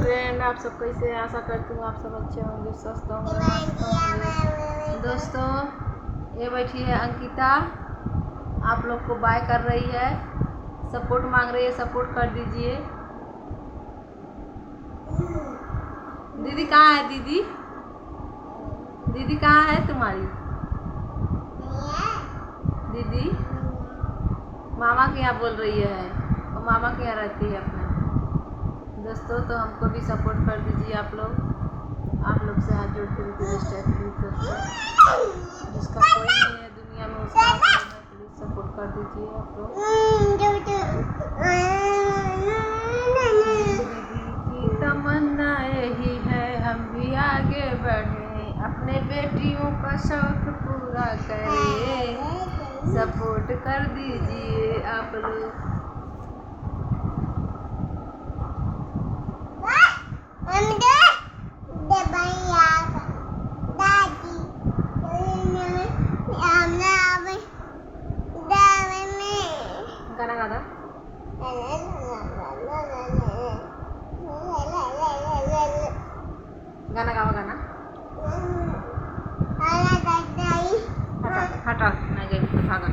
Friend, आप सब कैसे हैं? आशा करती हूँ आप सब अच्छे होंगे, स्वस्थ होंगे, मस्त होंगे। दोस्तों, ये बैठी है अंकिता, आप लोग को बाय कर रही है, सपोर्ट मांग रही है, सपोर्ट कर दीजिए। दीदी कहाँ है? दीदी दीदी कहाँ है तुम्हारी? दीदी मामा के यहाँ बोल रही है, वो मामा के यहाँ रहती है अपने। दोस्तों, तो हमको भी सपोर्ट कर दीजिए आप लोग से हाथ जोड़ के रिक्वेस्ट है, प्लीज़ दोस्तों, जिसका कोई नहीं है दुनिया में उसका प्लीज़ सपोर्ट कर दीजिए आप लोग। जिंदगी की तमन्ना यही है, हम भी आगे बढ़ें, अपने बेटियों का शौक पूरा करें, सपोर्ट कर दीजिए आप लोग। गाना गाना गाना गावा गाना हटा हटा, मैं गई तो भागा।